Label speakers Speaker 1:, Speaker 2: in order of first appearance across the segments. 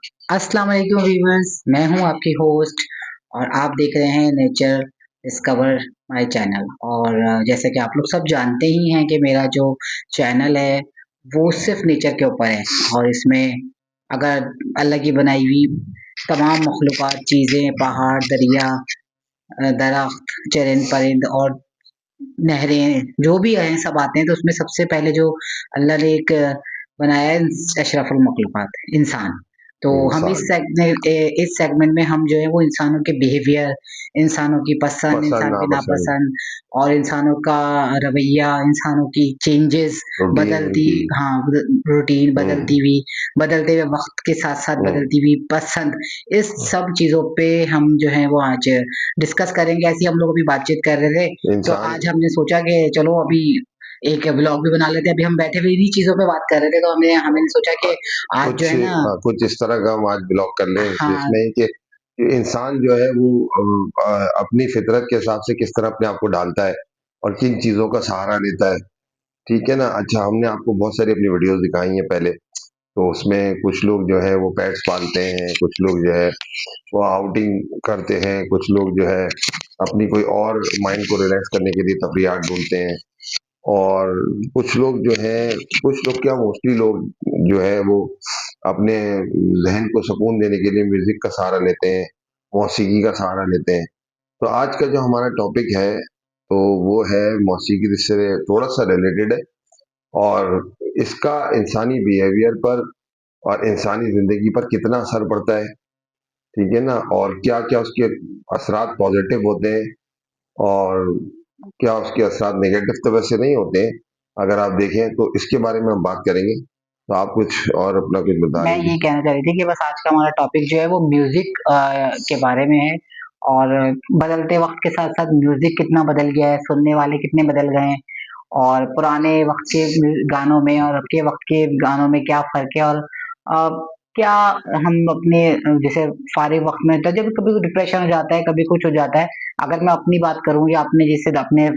Speaker 1: अस्सलाम वालेकुम व्यूअर्स, मैं हूं आपकी होस्ट और आप देख रहे हैं नेचर डिस्कवर माय चैनल। और जैसे कि आप लोग सब जानते ही हैं कि मेरा जो चैनल है वो सिर्फ नेचर के ऊपर है। और इसमें अगर अल्लाह की बनाई हुई तमाम मखलूक़ात, चीज़ें, पहाड़, दरिया, दरख्त, चरिंद परिंद और नहरें जो भी हैं सब आते हैं। तो उसमें सबसे पहले जो अल्लाह ने एक बनाया है अशरफुल मखलूक़ात इंसान। तो हम
Speaker 2: इंसान
Speaker 1: इस सेगमेंट में हम जो है वो इंसानों के बिहेवियर, इंसानों की पसंद,
Speaker 2: पसंद
Speaker 1: इंसान की
Speaker 2: नापसंद
Speaker 1: नापसंद और इंसानों का रवैया, इंसानों की चेंजेस
Speaker 2: रूटीन
Speaker 1: बदलती,
Speaker 2: उनकी।
Speaker 1: हाँ, रूटीन
Speaker 2: हम्म।
Speaker 1: बदलते हुए वक़्त के साथ-साथ
Speaker 2: हम्म।
Speaker 1: बदलती हुई पसंद, इस सब चीज़ों पे हम जो है वो आज डिस्कस करेंगे। ऐसे ही हम लोग अभी बातचीत कर रहे थे, तो
Speaker 2: इंसान
Speaker 1: आज हमने सोचा कि चलो अभी एक व्लॉग भी बना लेते हैं। अभी हम बैठे हुए इन्हीं चीज़ों पे बात कर रहे थे, तो हमने सोचा कि आज जो
Speaker 2: कुछ
Speaker 1: है ना,
Speaker 2: कुछ इस तरह का हम आज ब्लॉग कर लें
Speaker 1: हाँ,
Speaker 2: जिसमें कि इंसान जो है वो अपनी फितरत के हिसाब से किस तरह अपने आप को डालता है और किन चीजों का सहारा लेता है। ठीक है ना। अच्छा, हमने आपको बहुत सारी अपनी वीडियोस दिखाई हैं पहले। तो उसमें कुछ लोग जो है वो पेट्स पालते हैं, कुछ लोग जो है वो आउटिंग करते हैं, कुछ लोग जो है अपनी कोई और माइंड को रिलैक्स करने के लिए तफरियात ढूंढते हैं। और कुछ लोग जो है, कुछ लोग क्या, मोस्टली लोग जो है वो अपने ज़हन को सुकून देने के लिए म्यूज़िक का सहारा लेते हैं, मौसीकी का सहारा लेते हैं। तो आज का जो हमारा टॉपिक है, तो वो है मौसीकी से थोड़ा-सा रिलेटेड है और इसका इंसानी बिहेवियर पर और इंसानी ज़िंदगी पर कितना असर पड़ता है, ठीक है ना? और क्या-क्या उसके असरात पॉज़िटिव होते हैं और क्या उसके असरात नेगेटिव तो वैसे नहीं होते हैं, अगर आप देखें तो इसके बारे में हम बात करेंगे। तो आप कुछ और अपना कुछ बता
Speaker 1: मैं
Speaker 2: रही
Speaker 1: ये
Speaker 2: थी?
Speaker 1: कहना चाह रही थी कि बस आज का हमारा टॉपिक जो है वो म्यूज़िक के बारे में है। और बदलते वक़्त के साथ-साथ म्यूज़िक कितना बदल गया है, सुनने वाले कितने बदल गए हैं और पुराने वक़्त के गानों में और अब के वक़्त के गानों में क्या फ़र्क है। और क्या हम अपने जैसे फ़ारिग वक़्त में, तो जब कभी डिप्रेशन हो जाता है, कभी कुछ हो जाता है। अगर मैं अपनी बात करूँ या अपने जैसे अपने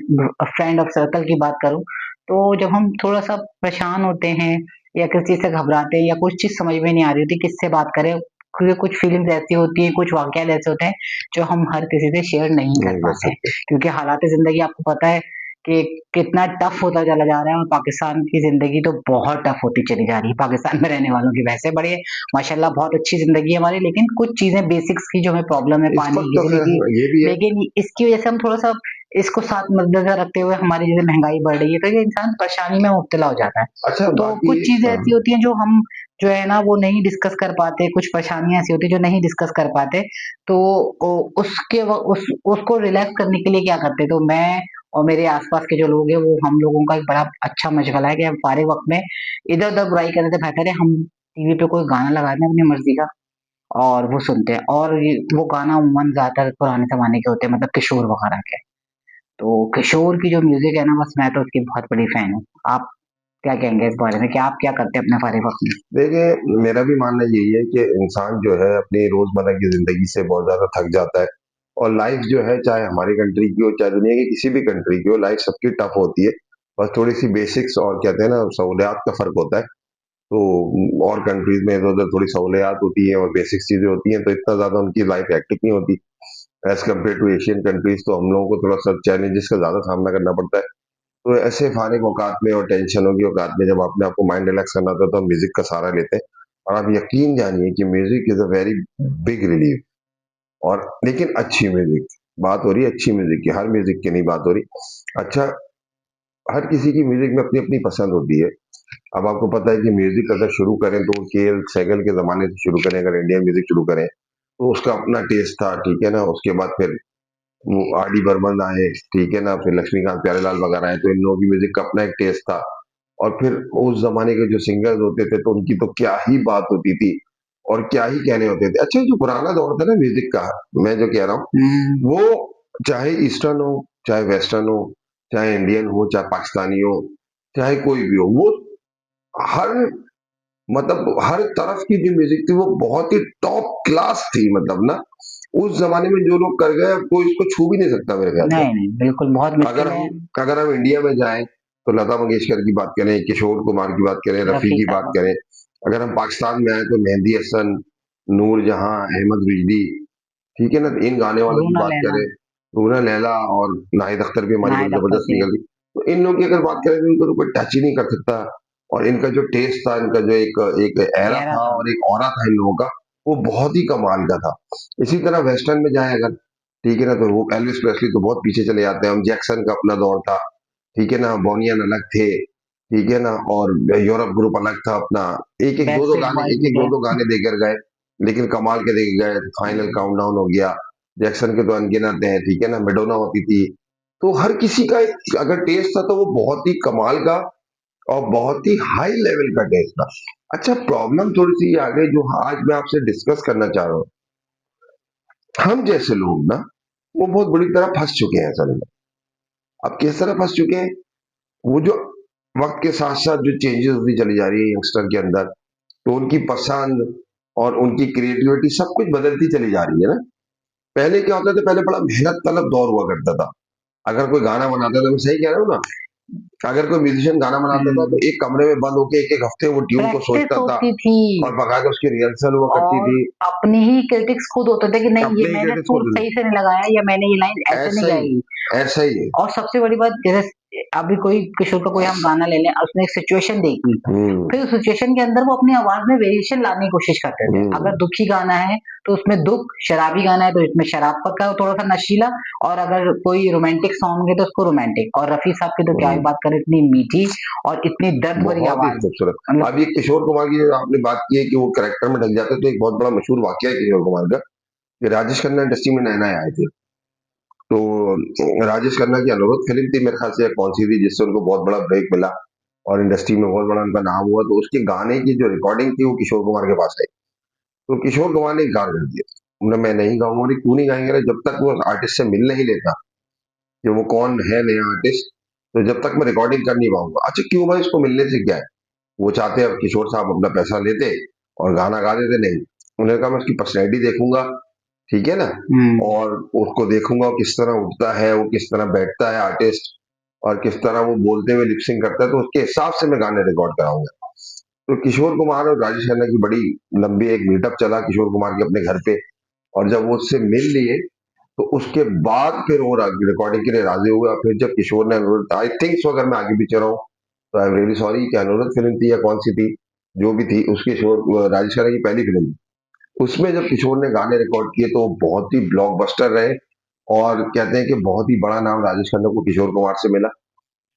Speaker 1: फ्रेंड ऑफ सर्कल की बात करूँ, तो जब हम थोड़ा-सा परेशान होते हैं या किसी चीज़ से घबराते हैं या कुछ चीज़ समझ में नहीं आ रही होती, किससे बात करें, क्योंकि कुछ फीलिंग्स ऐसी होती हैं, कुछ वाक़यात ऐसे होते हैं, जो हम हर किसी से शेयर नहीं कर
Speaker 2: नहीं कर
Speaker 1: पाते हैं।
Speaker 2: सकते।
Speaker 1: क्योंकि हालात ज़िंदगी आपको पता है कि कितना टफ़ होता चला जा रहा है और पाकिस्तान की ज़िंदगी तो बहुत टफ़ होती चली जा रही है, पाकिस्तान में रहने वालों की। वैसे बड़े माशाल्लाह बहुत अच्छी ज़िंदगी है हमारी, लेकिन कुछ चीज़ें बेसिक्स की जो हमें प्रॉब्लम है,
Speaker 2: इस
Speaker 1: पानी,
Speaker 2: वक़्त तो
Speaker 1: बिजली की,
Speaker 2: खैर ये भी है।
Speaker 1: लेकिन इसकी वज़ह से हम थोड़ा-सा इसको साथ मद्देनज़र रखते हुए हमारी जैसे महँगाई बढ़ रही है, तो ये इंसान परेशानी में मुब्तला हो जाता है।
Speaker 2: अच्छा,
Speaker 1: तो
Speaker 2: बाकी
Speaker 1: कुछ चीज़ें ऐसी होती हैं जो हम जो है ना वो नहीं डिस्कस कर पाते, कुछ परेशानियाँ ऐसी होती हैं जो नहीं डिस्कस कर पाते, तो ओ उसके व उसको रिलैक्स करने के लिए क्या करते हैं, तो मैं और मेरे आस-पास के जो लोग हैं, वो हम लोगों का एक बड़ा अच्छा मशगला है कि हम फारिग वक़्त में इधर-उधर बुराई करने से बेहतर है हम टीवी पे कोई गाना लगा दें अपनी मर्ज़ी का और वो सुनते हैं। और ये वो गाना अमूमन ज़्यादातर पुराने ज़माने के होते हैं, मतलब किशोर वगैरह के। तो किशोर की जो म्यूज़िक है ना, बस मैं तो उसकी बहुत बड़ी फ़ैन हूँ। आप क्या कहेंगे इस बारे में कि आप क्या करते हैं अपने फारिग वक़्त में?
Speaker 2: देखिए, मेरा भी मानना यही है कि इंसान जो है अपनी रोज़मर्रा की ज़िंदगी से बहुत ज़्यादा थक जाता है और लाइफ़ जो है, चाहे हमारी कंट्री की हो, चाहे दुनिया की किसी भी कंट्री की हो, लाइफ़ सबकी टफ़ होती है। बस थोड़ी-सी बेसिक्स और कहते हैं ना सहूलियात का फ़र्क होता है। तो और कंट्रीज़ में इधर-उधर थोड़ी सहूलियात होती हैं और बेसिक्स चीज़ें होती हैं, तो इतना ज़्यादा उनकी लाइफ़ हेक्टिक नहीं होती। As compare to Asian countries, तो हम लोगों को थोड़ा-सा चैलेंजेस का ज़्यादा सामना करना पड़ता है। तो ऐसे फारिग औकात में और टेंशनों की औकात में जब अपने आप को माइंड रिलैक्स करना होता है, तो हम म्यूज़िक का सहारा लेते हैं। और आप यकीन जानिए कि music is a very big relief. और लेकिन अच्छी म्यूज़िक, बात हो रही है अच्छी म्यूज़िक की, हर म्यूज़िक की नहीं बात हो रही। अच्छा, हर किसी की म्यूज़िक में अपनी-अपनी पसंद होती है। अब आपको पता है कि म्यूज़िक अगर शुरू करें तो के.एल. सहगल के ज़माने से शुरू करें, अगर इंडियन म्यूज़िक शुरू करें, तो उसका अपना टेस्ट था, ठीक है ना? उसके बाद फिर वो आर.डी. बर्मन आए, ठीक है ना? फिर लक्ष्मीकांत प्यारेलाल वगैरह आए, तो इन लोगों की म्यूज़िक का अपना एक टेस्ट था। और फिर उस ज़माने के जो सिंगर्स होते थे, तो उनकी तो क्या ही बात होती थी और क्या ही कहने होते थे। अच्छा, जो पुराना दौर था ना म्यूज़िक का, मैं जो कह रहा हूँ,
Speaker 1: हुँ।
Speaker 2: वो चाहे ईस्टर्न हो, चाहे वेस्टर्न हो, चाहे इंडियन हो, चाहे पाकिस्तानी हो, चाहे कोई भी हो, वो हर मतलब हर तरफ की जो म्यूज़िक थी, वो बहुत ही टॉप क्लास थी, मतलब ना, उस ज़माने में जो लोग कर गए, अब कोई इसको छू भी नहीं सकता मेरे ख्याल से।
Speaker 1: नहीं, नहीं, बिल्कुल बहुत
Speaker 2: अगर
Speaker 1: मुश्किल है।
Speaker 2: हम अगर हम इंडिया में जाएँ, तो लता मंगेशकर की बात करें, किशोर कुमार की बात करें, रफ़ी
Speaker 1: रफ़ी
Speaker 2: की बात
Speaker 1: साहब,
Speaker 2: करें। अगर हम पाकिस्तान में आएँ, तो मेहंदी हसन, नूरजहां, अहमद रुश्दी, ठीक है ना? तो इन गाने वालों की
Speaker 1: रूना
Speaker 2: बात
Speaker 1: लैला,
Speaker 2: करें, रूना लैला और नाहिद अख्तर भी हमारी बड़ी
Speaker 1: नाहिद अख्तर
Speaker 2: ज़बरदस्त
Speaker 1: के।
Speaker 2: निकल गई। तो इन लोगों की अगर बात करें तो इनको तो कोई टच ही नहीं कर सकता। और इनका जो टेस्ट था, इनका जो एक एक एरा
Speaker 1: एरा
Speaker 2: था
Speaker 1: था।
Speaker 2: और एक ऑरा था इन लोगों का, वो बहुत ही कमाल का था। इसी तरह वेस्टर्न में जाएँ अगर, ठीक है ना? तो वो एल्विस प्रेस्ली तो बहुत पीछे चले जाते हैं हम, जैक्सन का अपना दौर था, ठीक है ना? बोनियन अलग थे, ठीक है ना? और यूरोप ग्रुप अलग था अपना। एक-एक, दो-दो
Speaker 1: बैकस्ट्रीट
Speaker 2: गाने
Speaker 1: बॉयज भी
Speaker 2: एक-एक,
Speaker 1: थे।
Speaker 2: दो-दो गाने देकर गए, लेकिन कमाल के देके गए। फाइनल काउंटडाउन हो गया, जैक्सन के तो अनगिनत हैं, ठीक है ना? मैडोना होती थी। तो हर किसी का एक अगर टेस्ट था तो वो बहुत ही कमाल का और बहुत ही हाई लेवल का टेस्ट था। अच्छा, प्रॉब्लम थोड़ी-सी ये आ गई जो आज मैं आपसे डिस्कस करना चाह रहा हूँ। हम जैसे लोग ना, वो बहुत बुरी तरह फँस चुके हैं असल में। अब किस तरह फँस चुके हैं? वो जो वक़्त के साथ-साथ जो चेंजेज़ होती चली जा रही है यंगस्टर के अंदर, तो उनकी पसंद और उनकी क्रिएटिविटी सब कुछ बदलती चली जा रही है ना। पहले क्या होता था, पहले बड़ा मेहनत तलब दौर हुआ करता था। अगर कोई गाना बनाता था, मैं सही कह रहा हूँ ना? अगर कोई म्यूज़िशियन गाना बनाता था तो
Speaker 1: हुँ,
Speaker 2: एक कमरे में बंद होके एक-एक हफ्ते वो ट्यून को
Speaker 1: प्रैक्टिस
Speaker 2: सोचता था
Speaker 1: होती थी
Speaker 2: और बाकायदा उसकी रिहर्सल हुआ करती
Speaker 1: और
Speaker 2: थी।
Speaker 1: अपनी ही क्रिटिक्स खुद होते थे कि नहीं ये
Speaker 2: अपने ही
Speaker 1: मैंने
Speaker 2: क्रेडिट्स को
Speaker 1: सुर सही से नहीं लगाया या मैंने ये लाइन ऐसे नहीं
Speaker 2: ऐसा ही
Speaker 1: गाई।
Speaker 2: ऐसा ही है।
Speaker 1: और सबसे बड़ी बात जैसे अभी कोई किशोर का कोई हम गाना ले लें, उसने एक सिचुएशन देखी,
Speaker 2: हुँ,
Speaker 1: फिर उस सिचुएशन के अंदर वो अपनी आवाज़ में वेरिएशन लाने की कोशिश करते थे। अगर
Speaker 2: हुँ।
Speaker 1: दुखी गाना है, तो उसमें दुःख, शराबी गाना है तो इसमें शराब का थोड़ा-सा नशीला और अगर कोई रोमांटिक सॉन्ग है तो उसको रोमांटिक और रफ़ी साहब की तो क्या ही
Speaker 2: हुँ,
Speaker 1: बात करें, इतनी मीठी और इतनी दर्द भरी
Speaker 2: बहुत ही
Speaker 1: आवाज़
Speaker 2: खूबसूरत।
Speaker 1: मतलब
Speaker 2: अब ये किशोर कुमार की जो आपने बात की है कि वो कैरेक्टर में ढल जाते हैं, तो एक बहुत बड़ा मशहूर वाकया है किशोर कुमार का, कि राजेश खन्ना इंडस्ट्री में नए-नए आए थे। तो राजेश खन्ना की अनुरोध फ़िल्म थी मेरे ख़्याल से, या कौन-सी थी जिससे उनको बहुत बड़ा ब्रेक मिला और इंडस्ट्री में बहुत बड़ा उनका नाम हुआ, तो उसके गाने की जो रिकॉर्डिंग थी वो किशोर कुमार के पास आई। तो किशोर कुमार ने इनकार कर दिया। बोला मैं नहीं गाऊँगा। बोले क्यों नहीं गाएँगे? जब तक वो आर्टिस्ट से मिल नहीं लेता कि वो कौन है नया आर्टिस्ट, तो जब तक मैं रिकॉर्डिंग कर नहीं पाऊँगा। अच्छा क्यों भाई, उसको मिलने से क्या है? वो चाहते अब किशोर साहब अपना पैसा लेते और गाना गा देते, नहीं। उन्होंने कहा मैं उसकी पर्सनैलिटी देखूँगा, ठीक है ना?
Speaker 1: हुँ,
Speaker 2: और उसको देखूँगा वो किस तरह उठता है, वो किस तरह बैठता है आर्टिस्ट और किस तरह वो बोलते हुए लिप सिंक करता है, तो उसके हिसाब से मैं गाने रिकॉर्ड कराऊँगा। तो किशोर कुमार और राजेश खन्ना की बड़ी लंबी एक मीटअप चला किशोर कुमार के अपने घर पे, और जब वो उससे मिल लिए, तो उसके बाद फिर वो रिकॉर्डिंग के लिए राजी हुआ। फिर जब किशोर ने अनुरोध, आई थिंक सो, अगर मैं आगे पीछे रहा हूँ तो आई एम रियली सॉरी, कि अनुरोध फिल्म थी या कौन सी थी, जो भी थी, उसकी राजेश खन्ना की पहली फिल्म थी। उसमें जब किशोर ने गाने रिकॉर्ड किए तो वो बहुत ही ब्लॉकबस्टर रहे। और कहते हैं कि बहुत ही बड़ा नाम राजेश खन्ना को किशोर कुमार से मिला।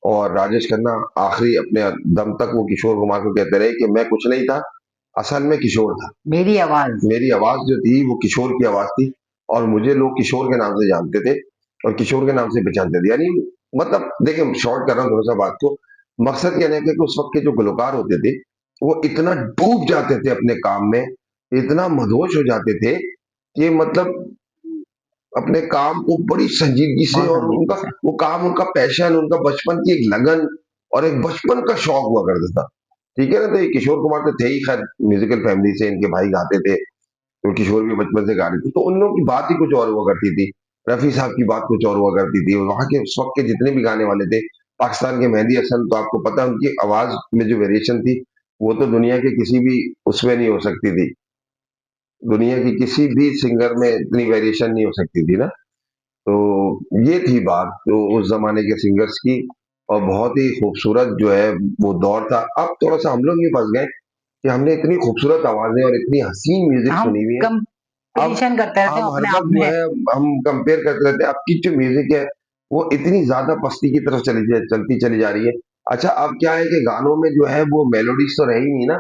Speaker 2: और राजेश खन्ना आखिरी अपने दम तक वो किशोर कुमार को कहते रहे कि मैं कुछ नहीं था, असल में किशोर था।
Speaker 1: मेरी आवाज़
Speaker 2: मेरी आवाज जो थी वो किशोर की आवाज थी, और मुझे लोग किशोर के नाम से जानते थे और किशोर के नाम से पहचानते थे। यानी मतलब देखिए, शॉर्ट कर रहा हूँ थोड़ा सा बात को। मकसद ये है कि उस वक्त के जो गुलकार होते थे, वो इतना डूब जाते थे अपने काम में, इतना मदहोश हो जाते थे कि मतलब अपने काम को बड़ी संजीदगी से,
Speaker 1: बहुत
Speaker 2: और
Speaker 1: संजीदगी
Speaker 2: उनका
Speaker 1: से।
Speaker 2: वो काम, उनका पैशन, उनका बचपन की एक लगन और एक बचपन का शौक हुआ करता था। ठीक है ना? तो ये किशोर कुमार तो थे ही खैर म्यूजिकल फैमिली से, इनके भाई गाते थे, तो किशोर भी बचपन से गा रहे थे, तो उन लोगों की बात ही कुछ और हुआ करती थी। रफी साहब की बात कुछ और हुआ करती थी, और वहां के उस वक्त के जितने भी गाने वाले थे, पाकिस्तान के मेहंदी हसन, तो आपको पता है उनकी आवाज में जो वेरिएशन थी, वो तो दुनिया के किसी भी उसमें नहीं हो सकती थी। दुनिया की किसी भी सिंगर में इतनी वेरिएशन नहीं हो सकती थी ना। तो ये थी बात तो उस जमाने के सिंगर्स की, और बहुत ही खूबसूरत जो है वो दौर था। अब थोड़ा सा हम लोग ये फंस गए कि हमने इतनी खूबसूरत आवाजें और इतनी हसीन म्यूजिक
Speaker 1: हम
Speaker 2: सुनी हुई है। अब
Speaker 1: कंपटीशन करते रहते हैं
Speaker 2: हम हर
Speaker 1: अपने आप
Speaker 2: वक़्त जो
Speaker 1: में।
Speaker 2: है हम कंपेयर करते रहते हैं। अब की जो म्यूज़िक है, वो इतनी ज़्यादा पस्ती की तरफ चलती चली जा रही है। अच्छा, अब क्या है कि गानों में जो है वो मेलोडीज़ तो रही नहीं ना,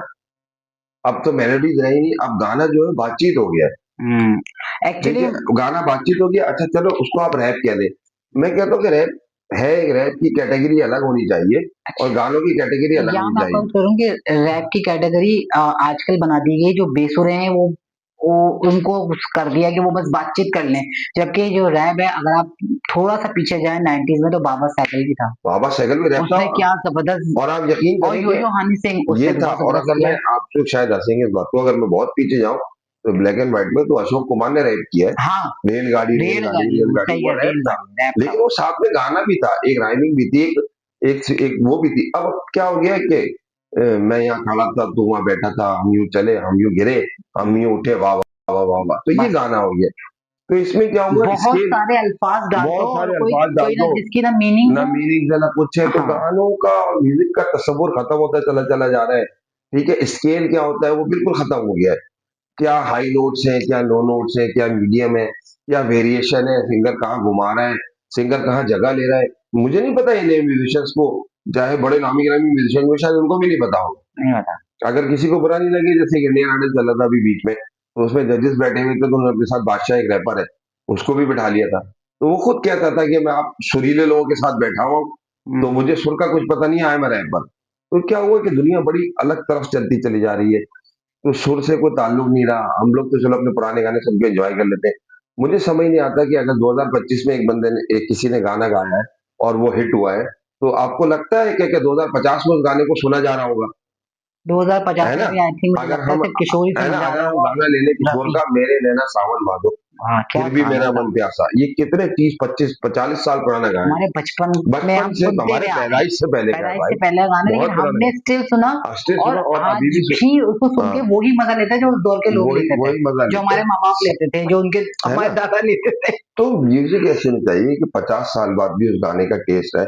Speaker 2: अब तो मेलोडीज़ रही नहीं, अब गाना जो है बातचीत हो गया है।
Speaker 1: हुँ,
Speaker 2: ठीक
Speaker 1: एक्चुअली
Speaker 2: है? गाना बातचीत हो गया, अच्छा चलो उसको आप रैप कह दें। मैं कहता हूँ कि रैप है, एक रैप की कैटेगरी अलग होनी चाहिए और गानों की कैटेगरी अलग
Speaker 1: यहाँ
Speaker 2: होनी
Speaker 1: मैं आपको
Speaker 2: चाहिए।
Speaker 1: करूँ कि रैप की कैटेगरी आजकल बना दी गई, जो बेसुरे हैं वो उनको कर दिया कि वो बस बातचीत कर लें। जबकि जो रैप है अगर आप थोड़ा-सा पीछे जाएँ 90s में तो बाबा सहगल भी था।
Speaker 2: बाबा सहगल में रैप था,
Speaker 1: उसने क्या ज़बरदस्त
Speaker 2: और आप यकीन
Speaker 1: और
Speaker 2: करेंगे,
Speaker 1: यो-यो हनी सिंह
Speaker 2: ये
Speaker 1: उसने भी
Speaker 2: था।
Speaker 1: बहुत
Speaker 2: और
Speaker 1: ज़बरदस्त
Speaker 2: अगर
Speaker 1: किया
Speaker 2: मैं,
Speaker 1: है।
Speaker 2: आप लोग शायद हँसेंगे इस बात को, अगर मैं बहुत पीछे जाऊँ, तो ब्लैक एंड व्हाइट में तो अशोक कुमार ने रैप किया है।
Speaker 1: हाँ,
Speaker 2: रेलगाड़ी, रेलगाड़ी,
Speaker 1: रेलगाड़ी वो
Speaker 2: रेलगाड़ी,
Speaker 1: सही
Speaker 2: वो
Speaker 1: है
Speaker 2: रैप था।
Speaker 1: रेलगाड़ी रैप था
Speaker 2: लेकिन
Speaker 1: वो।
Speaker 2: वो साथ में गाना भी था, एक राइमिंग भी थी, एक एक वो भी थी। अब क्या हो गया है कि मैं यहाँ खड़ा था, तू वहाँ बैठा था, हम यूँ चले, हम यूँ गिरे, हम यूँ उठे, वाह वाह वाह वाह वाह। तो ये
Speaker 1: बस
Speaker 2: गाना हो गया। तो इसमें क्या हुआ,
Speaker 1: बहुत
Speaker 2: स्केल,
Speaker 1: सारे अल्फाज डाल दो
Speaker 2: बहुत
Speaker 1: और
Speaker 2: सारे
Speaker 1: कोई
Speaker 2: अल्फाज डाल
Speaker 1: कोई ना
Speaker 2: दो,
Speaker 1: जिसकी ना मीनिंग
Speaker 2: ना
Speaker 1: हो।
Speaker 2: मीनिंग है ना कुछ है, तो
Speaker 1: हाँ,
Speaker 2: गानों का और म्यूजिक का तस्वुर खत्म होता चला चला जा रहा है। ठीक है, स्केल क्या होता है वो बिल्कुल खत्म हो गया है। क्या हाई नोट्स हैं, क्या लो नोट्स हैं, क्या मीडियम है, क्या वेरिएशन है, सिंगर कहाँ घुमा रहा है, सिंगर कहाँ जगह ले रहा है, मुझे नहीं पता। ये म्यूजिशियंस को, चाहे बड़े नामी गिरामी म्यूजिशियन को, शायद उनको भी नहीं पता हो।
Speaker 1: नहीं बता।
Speaker 2: अगर किसी को बुरा नहीं लगे, जैसे इंडियन आइडल चला था अभी बीच में, तो उसमें जजेस बैठे हुए थे, तो उन्होंने अपने साथ बादशाह एक रैपर है, उसको भी बिठा लिया था। तो वो खुद कहता था कि मैं आप सुरीले लोगों के साथ बैठा हुआ हूँ, तो मुझे सुर का कुछ पता नहीं, आया मैं रैपर। तो क्या हुआ कि दुनिया बड़ी अलग तरफ चलती चली जा रही है, तो सुर से कोई ताल्लुक नहीं रहा। हम लोग तो चलो अपने पुराने गाने सबके एंजॉय कर लेते हैं। मुझे समझ नहीं आता कि अगर 2025 में एक बंदे ने, एक किसी ने गाना गाया है और वो हिट हुआ है, तो आपको लगता है कि 2050 में उस गाने को सुना जा रहा होगा?
Speaker 1: 2050
Speaker 2: है
Speaker 1: में
Speaker 2: ना?
Speaker 1: भी आई थिंक मुझे
Speaker 2: अगर
Speaker 1: लगता है
Speaker 2: हम,
Speaker 1: सिर्फ किशोर ही
Speaker 2: है
Speaker 1: सुना
Speaker 2: ना,
Speaker 1: जा
Speaker 2: अगर
Speaker 1: रहा
Speaker 2: हम
Speaker 1: होगा और
Speaker 2: गाना ले लें किशोर
Speaker 1: रफी।
Speaker 2: का, मेरे नैना सावन भादो,
Speaker 1: हाँ, क्या
Speaker 2: फिर भी
Speaker 1: गाना
Speaker 2: मेरा
Speaker 1: था।
Speaker 2: मन प्यासा, ये कितने 30 25 40 साल पुराना गाना
Speaker 1: हमारे बचपन
Speaker 2: है,
Speaker 1: में
Speaker 2: बचपन
Speaker 1: हम
Speaker 2: से,
Speaker 1: सुनते
Speaker 2: हमारे
Speaker 1: हुए आ रहे हैं,
Speaker 2: पैदाइश से पहले का है
Speaker 1: पैदाइश से
Speaker 2: भाई।
Speaker 1: पहले का गाना, लेकिन
Speaker 2: बहुत पुराना
Speaker 1: हमने स्टिल सुना
Speaker 2: गाना, अस्टे
Speaker 1: और
Speaker 2: सुना और अभी
Speaker 1: आज
Speaker 2: भी
Speaker 1: भी उसको सुन
Speaker 2: हाँ,
Speaker 1: के वही मजा लेते हैं जो उस दौर के लोग
Speaker 2: वही
Speaker 1: लेते थे,
Speaker 2: वही मजा
Speaker 1: जो
Speaker 2: लेते
Speaker 1: हमारे
Speaker 2: हैं,
Speaker 1: माँ बाप लेते थे, जो उनके
Speaker 2: है
Speaker 1: हमारे
Speaker 2: ना?
Speaker 1: दादा लेते थे।
Speaker 2: तो म्यूजिक ऐसे नहीं चाहिए कि 50 साल बाद भी उस गाने का टेस्ट है।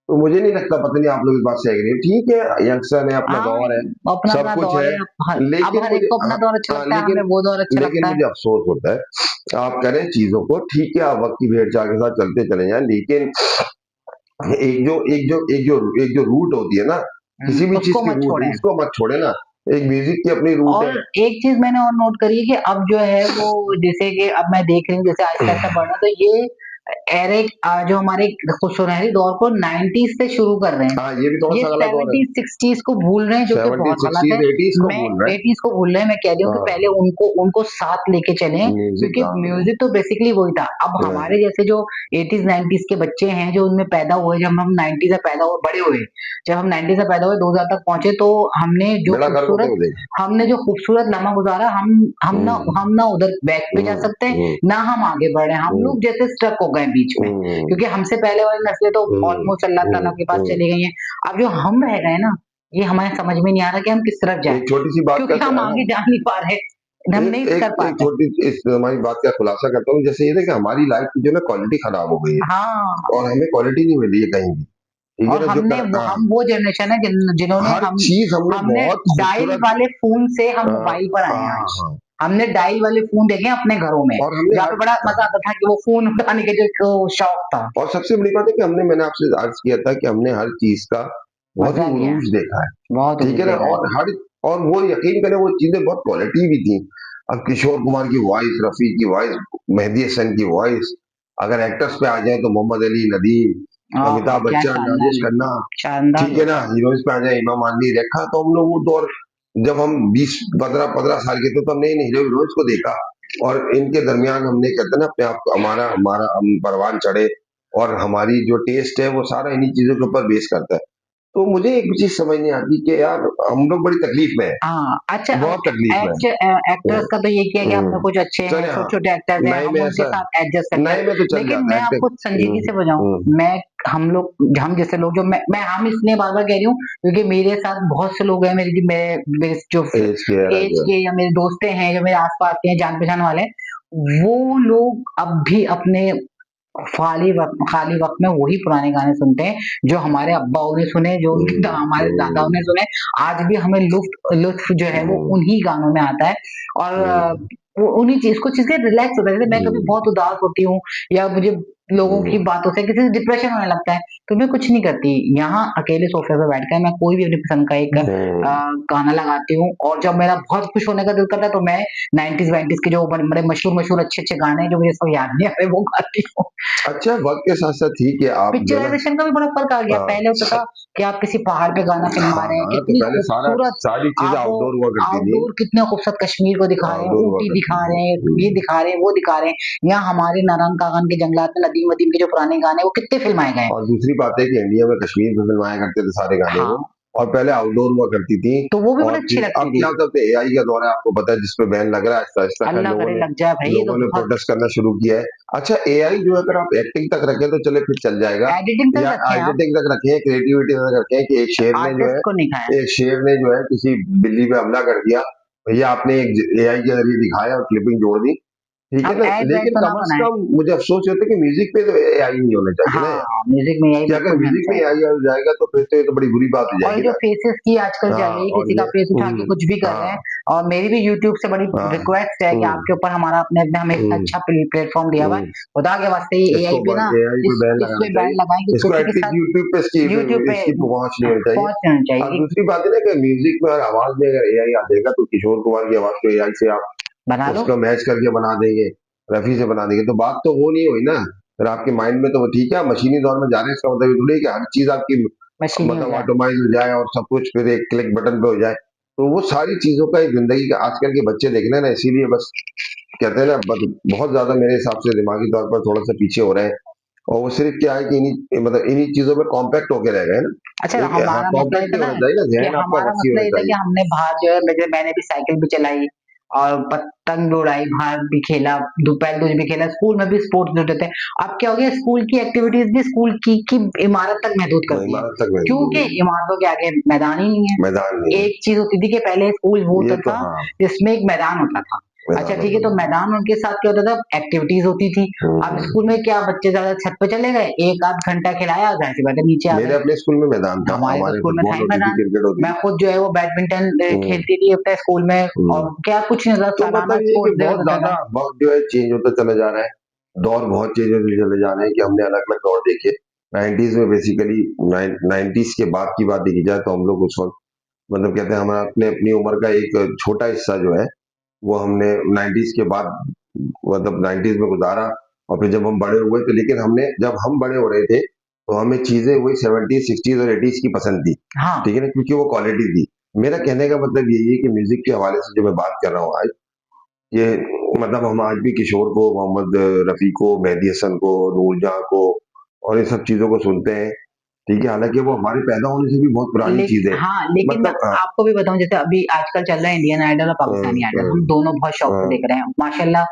Speaker 2: तो मुझे नहीं लगता, पता नहीं आप लोग इस बात से एग्री हो। ठीक है, यंगस्टर है, अपना
Speaker 1: हाँ,
Speaker 2: दौर है,
Speaker 1: अपना
Speaker 2: सब
Speaker 1: अपना
Speaker 2: कुछ
Speaker 1: दौर
Speaker 2: है,
Speaker 1: है। अब
Speaker 2: लेकिन
Speaker 1: हर एक
Speaker 2: मुझे
Speaker 1: को अपना दौर अच्छा लगता है, हमें वो दौर अच्छा
Speaker 2: लेकिन
Speaker 1: लगता है।
Speaker 2: मुझे अफसोस होता है, आप करें चीजों को ठीक है, आप वक्त की भेड़ चाल के साथ चलते चले जाएं, लेकिन एक जो रूट होती है ना, किसी भी चीज
Speaker 1: उसको
Speaker 2: की
Speaker 1: मत
Speaker 2: रूट,
Speaker 1: छोड़ें।
Speaker 2: उसको मत छोड़े ना। एक म्यूजिक की अपनी रूट
Speaker 1: और
Speaker 2: है।
Speaker 1: एक चीज मैंने और नोट करी है कि अब जो है वो, जैसे कि अब मैं देख रही हूँ जैसे आहिस्ता आहिस्ता बढ़ रहा, तो ये एरे जो हमारे सुनहरी दौर को 90s से शुरू कर रहे हैं।
Speaker 2: हाँ, ये भी थोड़ा
Speaker 1: ये
Speaker 2: सा गलत दौर है।
Speaker 1: 70s 60s को भूल रहे हैं, जो कि
Speaker 2: सेवेंटी
Speaker 1: बहुत गलत है।
Speaker 2: सिक्सटीज एटीज को
Speaker 1: मैं
Speaker 2: भूल रहे
Speaker 1: 80s को भूल रहे हैं। मैं कह रही हूँ कि
Speaker 2: हैं।
Speaker 1: पहले उनको उनको साथ लेके चलें,
Speaker 2: म्यूजिक,
Speaker 1: क्योंकि
Speaker 2: हाँ,
Speaker 1: म्यूजिक तो बेसिकली वही था। अब हमारे जैसे जो 80s 90s के बच्चे हैं, जो उनमें पैदा हुए, जब हम 90s में पैदा हुए, बड़े हुए, जब हम 90s में पैदा हुए 2000 तक पहुंचे, तो
Speaker 2: बड़ा गर्व होता है मुझे।
Speaker 1: हमने जो खूबसूरत लम्हा गुजारा, हम ना उधर बैक पे जा
Speaker 2: हम्म,
Speaker 1: सकते हैं,
Speaker 2: हम्म,
Speaker 1: ना हम आगे बढ़े। हम
Speaker 2: हम्म,
Speaker 1: लोग जैसे स्टक हो गए बीच में,
Speaker 2: हम्म,
Speaker 1: क्योंकि हमसे पहले वाली नस्लें तो
Speaker 2: हम्म,
Speaker 1: ऑलमोस्ट अल्लाह ताला
Speaker 2: हम्म,
Speaker 1: के पास चली गई हैं। अब जो हम रह गए ना, ये हमारे समझ में नहीं आ रहा कि हम किस तरफ जाएं,
Speaker 2: एक छोटी सी बात
Speaker 1: क्योंकि हम
Speaker 2: का,
Speaker 1: आगे जा नहीं पा रहे, हम
Speaker 2: एक
Speaker 1: नहीं कर
Speaker 2: एक एक
Speaker 1: पाते।
Speaker 2: छोटी इस हमारी बात का खुलासा करता हूँ। जैसे ये ना कि हमारी लाइफ की जो ना क्वालिटी खराब हो गई है,
Speaker 1: हाँ,
Speaker 2: और हमें क्वालिटी नहीं मिल रही है कहीं भी। ठीक है
Speaker 1: और
Speaker 2: ना,
Speaker 1: हम वो जनरेशन है जिन्होंने
Speaker 2: हर
Speaker 1: हम
Speaker 2: चीज हमने
Speaker 1: हमने
Speaker 2: बहुत
Speaker 1: डायल
Speaker 2: खूबसूरत,
Speaker 1: वाले फोन से हम
Speaker 2: हाँ,
Speaker 1: मोबाइल पर आए हैं
Speaker 2: हाँ,
Speaker 1: आज।
Speaker 2: हाँ,
Speaker 1: हमने डायल वाले फोन देखे हैं अपने घरों में,
Speaker 2: और हमने
Speaker 1: जहाँ पे
Speaker 2: हर,
Speaker 1: बड़ा मजा आता था कि वो फोन उठाने के जो शौक था।
Speaker 2: और सबसे बड़ी बात है कि मैंने आपसे अर्ज किया था कि हमने हर चीज का बहुत ही
Speaker 1: मजा लिया है,
Speaker 2: उरूज देखा है।
Speaker 1: बहुत
Speaker 2: ठीक
Speaker 1: उम्मीद
Speaker 2: है ना,
Speaker 1: देखा है।
Speaker 2: और वो यकीन करें, वो चीजें बहुत क्वालिटी भी थी। अब किशोर कुमार की वॉइस, रफी की वॉइस, मेहदी हसन की वॉइस, अगर एक्टर्स पे आ जाए तो मोहम्मद अली, नदीम,
Speaker 1: आहा,
Speaker 2: अमिताभ
Speaker 1: क्या
Speaker 2: बच्चन,
Speaker 1: शानदार
Speaker 2: राजेश
Speaker 1: लोग,
Speaker 2: खन्ना,
Speaker 1: शानदार
Speaker 2: ठीक है
Speaker 1: लोग।
Speaker 2: ना, हीरोइंस पे आ जाए इमा मानवी, रेखा। तो हम लोग वो दौर, जब हम 20 15 15 साल के थे, तो हमने इन हीरो हीरोइंस को देखा, और इनके दरमियान हमने, कहते हैं ना, अपने आप को, हमारा हमारा हम परवान चढ़े, और हमारी जो टेस्ट है वो सारा इन्हीं चीजों के ऊपर बेस करता है। तो मुझे एक चीज समझ नहीं आती कि यार, हम लोग बड़ी तकलीफ में है,
Speaker 1: हाँ, अच्छा।
Speaker 2: बहुत तकलीफ में है।
Speaker 1: एक्टर्स का तो ये किया कि हम लोग कुछ अच्छे हैं,
Speaker 2: चले, हाँ,
Speaker 1: छोटे छोटे एक्टर्स हैं,
Speaker 2: नए
Speaker 1: हम
Speaker 2: में
Speaker 1: उनके
Speaker 2: ऐसा,
Speaker 1: साथ एडजस्ट करते हैं।
Speaker 2: नए में तो चल
Speaker 1: लेकिन
Speaker 2: जाता
Speaker 1: मैं
Speaker 2: है
Speaker 1: आपको
Speaker 2: एक्टिंग।
Speaker 1: संजीदगी से बताऊं, मैं हम जैसे लोग, जो मैं हम इसलिए बार बार कह रही हूँ, क्योंकि मेरे साथ बहुत से लोग हैं, मेरे जो
Speaker 2: एज के है
Speaker 1: एज
Speaker 2: जो,
Speaker 1: के या मेरे दोस्तें हैं, जो मेरे आसपास के हैं, जान पहचान वाले हैं, वो लोग अब भी अपने खाली वक्त में वही पुराने गाने सुनते हैं, जो हमारे अब्बाओं ने सुने, जो हमारे दादाओं ने सुने। आज भी हमें लुफ्त लुत्फ जो है वो उन्हीं गानों में आता है। और उन्हीं चीज कुछ चीजें रिलैक्स होता है। जैसे मैं कभी बहुत उदास होती हूँ, या मुझे लोगों की बातों से किसी से डिप्रेशन होने लगता है, तो मैं कुछ नहीं करती, यहाँ अकेले सोफे पे बैठकर मैं कोई भी अपनी पसंद का एक गाना लगाती हूँ। और जब मेरा बहुत खुश होने का दिल करता है, तो मैं 90s 90s के जो बड़े बड़े मशहूर मशहूर अच्छे अच्छे गाने हैं, जो मुझे सब याद नहीं आ रहे, वो गाती हूँ।
Speaker 2: अच्छा, वक्त के साथ साथ ठीक है, आप जो ना,
Speaker 1: पिक्चराइजेशन का भी बड़ा फर्क आ गया। पहले होता था कि आप किसी पहाड़ पे गाना फिल्मा
Speaker 2: हाँ,
Speaker 1: रहे हैं,
Speaker 2: हाँ, तो
Speaker 1: कितनी
Speaker 2: पहले
Speaker 1: खूबसूरत
Speaker 2: सारी चीजें
Speaker 1: आप
Speaker 2: आउटडोर हुआ करती थी,
Speaker 1: आउटडोर कितने खूबसूरत कश्मीर को दिखा रहे हैं,
Speaker 2: आउटडोर हुआ
Speaker 1: ऊटी
Speaker 2: करती
Speaker 1: दिखा
Speaker 2: थी।
Speaker 1: रहे हैं, ये दिखा रहे हैं, वो दिखा रहे हैं। यहाँ हमारे नारायण कागन के जंगलात में नदीम वदीम के जो पुराने गाने हैं, वो कितने फिल्माए गए हैं।
Speaker 2: और दूसरी बात है कि इंडिया में कश्मीर में फिल्माया करते थे सारे गाने
Speaker 1: हाँ,
Speaker 2: वो, और पहले आउटडोर हुआ करती थी।
Speaker 1: तो वो भी बड़ी
Speaker 2: और
Speaker 1: अच्छी
Speaker 2: फिर
Speaker 1: लगती
Speaker 2: अब
Speaker 1: थी।
Speaker 2: क्या होता है, एआई का दौर है, आपको पता है, जिसपे बैन लग रहा है आहिस्ता आहिस्ता, खैर
Speaker 1: अल्लाह करे लग जाए भाई, ये तो
Speaker 2: लोगों ने
Speaker 1: बहुत
Speaker 2: प्रोटेस्ट करना शुरू किया है। अच्छा, एआई जो है अगर आप एक्टिंग तक रखें तो चले फिर चल जाएगा,
Speaker 1: एडिटिंग तक
Speaker 2: या
Speaker 1: रखे आप,
Speaker 2: एडिटिंग तक रखें, क्रिएटिविटी तक रखें, कि
Speaker 1: आर्टिस्ट को नहीं खाया।
Speaker 2: एक शेर ने जो है किसी बिल्ली पे हमला कर दिया, भैया आपने एक एआई के जरिए दिखाया और क्लिपिंग जोड़ दी, ठीक है
Speaker 1: अब
Speaker 2: ना?
Speaker 1: ऐड वैड
Speaker 2: लेकिन
Speaker 1: तो ना
Speaker 2: कम से
Speaker 1: बनाए।
Speaker 2: कम मुझे अफ़सोस ये होता है कि म्यूज़िक पे तो एआई नहीं होना चाहिए ना यार।
Speaker 1: हाँ, म्यूजिक में यही
Speaker 2: कि अगर
Speaker 1: बिल्कुल नहीं होना
Speaker 2: म्यूज़िक में
Speaker 1: चाहिए।
Speaker 2: एआई आ जाएगा तो फिर तो ये तो बड़ी बुरी बात हो
Speaker 1: और ये
Speaker 2: जाएगी
Speaker 1: जो
Speaker 2: ना।
Speaker 1: फेसेस की आजकल चल
Speaker 2: हाँ,
Speaker 1: रही है,
Speaker 2: और
Speaker 1: किसी का
Speaker 2: ये
Speaker 1: फेस उठा के कुछ भी कर रहे हैं,
Speaker 2: हाँ,
Speaker 1: और मेरी भी यूट्यूब से बड़ी
Speaker 2: हाँ,
Speaker 1: रिक्वेस्ट है कि
Speaker 2: हुँ,
Speaker 1: आपके ऊपर हमारा अपने अपने हमें इतना
Speaker 2: हुँ,
Speaker 1: अच्छा प्लेटफॉर्म दिया हुआ है,
Speaker 2: हुँ।
Speaker 1: खुदा के वास्ते ये
Speaker 2: इसको
Speaker 1: एआई पे ना,
Speaker 2: एआई पे बैन
Speaker 1: इस
Speaker 2: लगाना
Speaker 1: पे बैन
Speaker 2: चाहिए।
Speaker 1: लगाएं कि
Speaker 2: इसको
Speaker 1: किसी के
Speaker 2: एटलीस्ट
Speaker 1: साथ
Speaker 2: यूट्यूब पे
Speaker 1: यूट्यूब पे
Speaker 2: इसकी बकवास नहीं होनी चाहिए।
Speaker 1: पहुंच नहीं
Speaker 2: और
Speaker 1: चाहिए।
Speaker 2: दूसरी बात है ना कि म्यूज़िक में और आवाज़ में अगर एआई आ जाएगा तो किशोर कुमार की आवाज़ को एआई से आप
Speaker 1: बना लो।
Speaker 2: उसका मैच करके बना देंगे, रफ़ी से बना देंगे, तो बात तो वो नहीं हुई ना। फिर आपके माइंड में तो वो ठीक है, आप मशीनी दौर में जा रहे हैं, इसका मतलब ये थोड़ी है कि हर चीज़ आपकी
Speaker 1: मशीनी हो
Speaker 2: मतलब
Speaker 1: जाए।
Speaker 2: ऑटोमाइज़ हो जाए और सब कुछ फिर एक क्लिक बटन पे हो जाए। तो वो सारी चीज़ों का एक ज़िंदगी का आजकल के बच्चे देख रहे हैं ना, इसीलिए बस कहते हैं ना, बहुत ज़्यादा मेरे हिसाब से दिमागी तौर पर थोड़ा-सा पीछे हो रहे हैं। और वो सिर्फ़ क्या है कि इन्हीं चीज़ों में कॉम्पैक्ट होके रह गए हैं
Speaker 1: अच्छा,
Speaker 2: ना। एक हाँ,
Speaker 1: हमारा मसला ये
Speaker 2: कॉम्पैक्ट
Speaker 1: था
Speaker 2: नहीं
Speaker 1: ना
Speaker 2: होना चाहिए ना,
Speaker 1: कि
Speaker 2: ज़हन आपका
Speaker 1: हमारा
Speaker 2: वसी
Speaker 1: मसला
Speaker 2: होना
Speaker 1: ये था कि
Speaker 2: चाहिए।
Speaker 1: हमने बाहर जो है, मैंने भी साइकिल भी चलाई और पतंग भी उड़ाई, बाहर भी खेला, दोपहर दूज भी खेला, स्कूल में भी स्पोर्ट्स होते थे। अब क्या हो गया, स्कूल की एक्टिविटीज भी स्कूल की इमारत तक महदूद कर
Speaker 2: वो
Speaker 1: दी है,
Speaker 2: इमारत तक महदूद हो
Speaker 1: क्योंकि
Speaker 2: गई है,
Speaker 1: इमारतों के आगे मैदान ही नहीं है।
Speaker 2: मैदान नहीं है।
Speaker 1: एक चीज होती थी कि पहले स्कूल वो
Speaker 2: ये
Speaker 1: होता
Speaker 2: तो
Speaker 1: था
Speaker 2: हाँ,
Speaker 1: जिसमें एक मैदान होता था। अच्छा
Speaker 2: मैदान
Speaker 1: ठीक है,
Speaker 2: होता
Speaker 1: तो
Speaker 2: था।
Speaker 1: मैदान उनके साथ क्या होता था, एक्टिविटीज होती थी। अब
Speaker 2: हुँ।
Speaker 1: स्कूल में क्या, बच्चे ज्यादा छत पे चले गए, एक आध घंटा खिलाया, जाहिर सी बात है नीचे आ
Speaker 2: मेरे
Speaker 1: गए।
Speaker 2: अपने स्कूल में मैदान था,
Speaker 1: हमारे तो
Speaker 2: हमारे
Speaker 1: स्कूल में था
Speaker 2: फुटबॉल
Speaker 1: ही
Speaker 2: होती थी,
Speaker 1: मैदान।
Speaker 2: क्रिकेट होती
Speaker 1: मैं
Speaker 2: थी।
Speaker 1: खुद जो है वो बैडमिंटन
Speaker 2: हुँ,
Speaker 1: खेलती थी अपने स्कूल में,
Speaker 2: हुँ।
Speaker 1: और क्या कुछ नहीं था,
Speaker 2: तो
Speaker 1: सालाना
Speaker 2: मतलब ये है कि
Speaker 1: स्पोर्ट्स डे
Speaker 2: बहुत
Speaker 1: होता
Speaker 2: ज़्यादा
Speaker 1: था।
Speaker 2: वक़्त जो है चेंज होता चला जा रहा है। दौर बहुत चेंज होते चले जा रहे हैं कि हमने अलग-अलग दौर देखे। 90s में बेसिकली 90s के बाद की बात देखी जाए तो हम लोग उस वक़्त मतलब कहते हैं हमारा अपने अपनी उम्र का एक छोटा हिस्सा जो है, वो हमने 90s के बाद मतलब 90s में गुज़ारा। और फिर जब हम बड़े हुए तो लेकिन हमने जब हम बड़े हो रहे थे, तो हमें चीज़ें वही 70s, 60s और 80s की पसंद थी।
Speaker 1: हाँ,
Speaker 2: ठीक है ना? क्योंकि वो क्वालिटी थी। मेरा कहने का मतलब यही है कि म्यूज़िक के हवाले से जो मैं बात कर रहा हूँ आज, ये मतलब हम आज भी किशोर को, मोहम्मद रफ़ी को, मेहदी हसन को, नूरजहाँ को और इन सब चीज़ों को सुनते हैं। ठीक है? हालाँकि वो हमारे पैदा होने से भी बहुत पुरानी चीज़ है।
Speaker 1: हाँ, लेकिन मैं
Speaker 2: मतलब
Speaker 1: आपको भी बताऊँ, जैसे अभी आजकल चल रहा है इंडियन आइडल और पाकिस्तानी आइडल, हम दोनों बहुत शौक से देख रहे हैं। माशाल्लाह,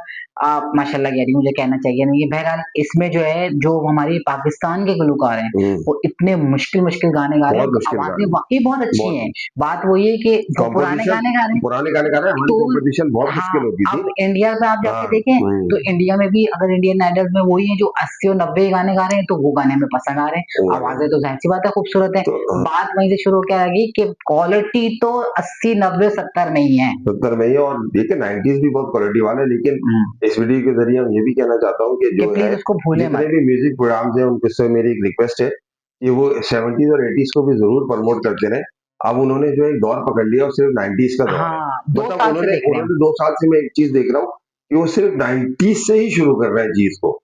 Speaker 1: माशाल्लाह कह रही हूँ, मुझे कहना चाहिए नहीं, बहरहाल इसमें जो है, जो हमारे पाकिस्तान के गुलकार हैं,
Speaker 2: हुँ,
Speaker 1: वो इतने मुश्किल-मुश्किल गाने गा रहे हैं,
Speaker 2: बहुत
Speaker 1: उनकी
Speaker 2: मुश्किल
Speaker 1: आवाज़ें
Speaker 2: गाने,
Speaker 1: वाक़ई बहुत अच्छी हैं।
Speaker 2: बहुत
Speaker 1: बात वही है कि जो पुराने
Speaker 2: कॉम्पोज़िशन
Speaker 1: गाने गा रहे हैं,
Speaker 2: पुराने गाने गा रहे हैं, हमारी
Speaker 1: तो
Speaker 2: कॉम्पोज़िशन बहुत
Speaker 1: हाँ,
Speaker 2: मुश्किल होती थी।
Speaker 1: अब इंडिया में आप
Speaker 2: हाँ,
Speaker 1: जाके देखें, तो
Speaker 2: हुँ,
Speaker 1: इंडिया में भी अगर इंडियन आइडल में वही है जो 80 और 90 गाने गा रहे हैं, तो वो गाने हमें पसंद आ रहे हैं।
Speaker 2: वो गाने
Speaker 1: आवाज़ें तो ज़ाहिर-सी बात है खूबसूरत है।
Speaker 2: तो
Speaker 1: बात वहीं से शुरू होके आ गई कि क्वालिटी तो 80, 90, 70 में ही है।
Speaker 2: 70 में ही है। और देखिए 90s भी बहुत क्वालिटी वाला है, लेकिन
Speaker 1: हुँ,
Speaker 2: इस वीडियो के ज़रिए हम ये भी कहना चाहता हूँ कि
Speaker 1: कि
Speaker 2: जो है,
Speaker 1: प्लीज़ उसको भूलें
Speaker 2: जितने
Speaker 1: मत।
Speaker 2: भी म्यूज़िक प्रोग्राम्स हैं, उनसे मेरी एक रिक्वेस्ट है कि वो 70s और 80s को भी ज़रूर प्रमोट करते रहें। अब उन्होंने जो है एक दौर पकड़ लिया और सिर्फ़ 90s का दौर है।
Speaker 1: हाँ, 2
Speaker 2: मतलब
Speaker 1: साल से
Speaker 2: उन्होंने
Speaker 1: देख रहे हैं हम।
Speaker 2: उन्होंने 2 साल से मैं एक चीज़ देख रहा हूँ कि वो सिर्फ़ 90s से ही शुरू कर रहे हैं चीज़ को,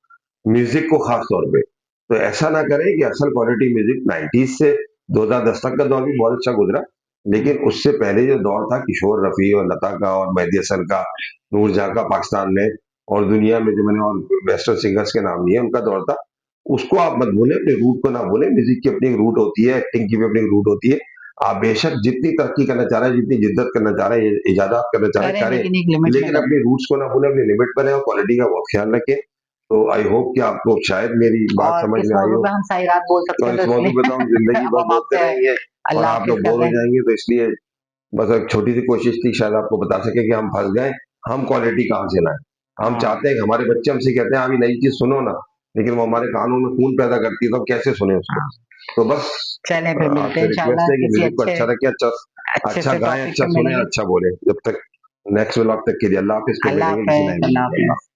Speaker 2: म्यूज़िक को ख़ास तौर पे। तो ऐसा ना करें कि असल क्वालिटी म्यूज़िक 90s से 2010 तक का दौर भी बहुत अच्छा गुज़रा, लेकिन उससे पहले जो दौर था किशोर रफ़ी और लता का और मेहदी हसन का, नूरजहाँ का पाकिस्तान में, और दुनिया में जो मैंने और वेस्टर्न सिंगर्स के नाम लिए, उनका दौर था, उसको आप मत भूलें, अपने रूट को ना भूलें। म्यूज़िक की अपनी एक रूट होती है, एक्टिंग की भी अपनी एक रूट होती है। आप बेशक जितनी तरक्की करना चाह रहे हैं, जितनी जिद्दत करना चाह रहे हैं, इजादात करना चाह रहे हैं,
Speaker 1: करें,
Speaker 2: करें,
Speaker 1: लेकिन एक लिमिट में
Speaker 2: लेकिन
Speaker 1: करें।
Speaker 2: अपने रूट्स को ना भूलें, अपनी लिमिट पर रहें और क्वालिटी का बहुत ख्याल रखें। तो आई होप कि आपको शायद मेरी बात
Speaker 1: और
Speaker 2: समझ
Speaker 1: किस
Speaker 2: में आई
Speaker 1: मौजू
Speaker 2: हो।
Speaker 1: पे हम सारी रात बोल सकते
Speaker 2: और
Speaker 1: हैं,
Speaker 2: इस
Speaker 1: तो
Speaker 2: मौजू पे
Speaker 1: इसलिए
Speaker 2: तो हम ज़िंदगी
Speaker 1: अब
Speaker 2: भर
Speaker 1: हम
Speaker 2: बोलते
Speaker 1: आपसे
Speaker 2: रहेंगे और
Speaker 1: अल्लाह
Speaker 2: आप
Speaker 1: हाफ़िज़
Speaker 2: लोग
Speaker 1: कर
Speaker 2: बोर हो
Speaker 1: रहे हैं।
Speaker 2: जाएँगे, तो इसलिए बस एक छोटी-सी कोशिश थी, शायद आपको बता सकें कि हम फँस गए, हम क्वालिटी कहाँ से लाएँ? हम
Speaker 1: हाँ,
Speaker 2: चाहते हैं कि हमारे बच्चे हमसे कहते हैं, "अभी नई चीज़ सुनो ना," लेकिन वो हमारे कानों में खून पैदा करती है, तो हम कैसे सुनें उसको?
Speaker 1: हाँ।
Speaker 2: तो बस
Speaker 1: चलें, फिर मिलते हैं
Speaker 2: आपसे
Speaker 1: इंशाअल्लाह
Speaker 2: रिक्वेस्ट है कि
Speaker 1: किसी
Speaker 2: म्यूज़िक को
Speaker 1: अच्छे
Speaker 2: अच्छा रखें,
Speaker 1: अच्छे
Speaker 2: अच्छा
Speaker 1: से
Speaker 2: गाएँ,
Speaker 1: टॉपिक
Speaker 2: अच्छा
Speaker 1: पे
Speaker 2: सुनें,
Speaker 1: मिलेंगे।
Speaker 2: अच्छा बोलें। जब तक नेक्स्ट व्लॉग तक के लिए अल्लाह हाफ़िज़, फिर
Speaker 1: अल्लाह
Speaker 2: मिलेंगे किसी
Speaker 1: हाफ़िज़,
Speaker 2: नए
Speaker 1: अल्लाह
Speaker 2: वीडियो के साथ।
Speaker 1: हाफ़िज़।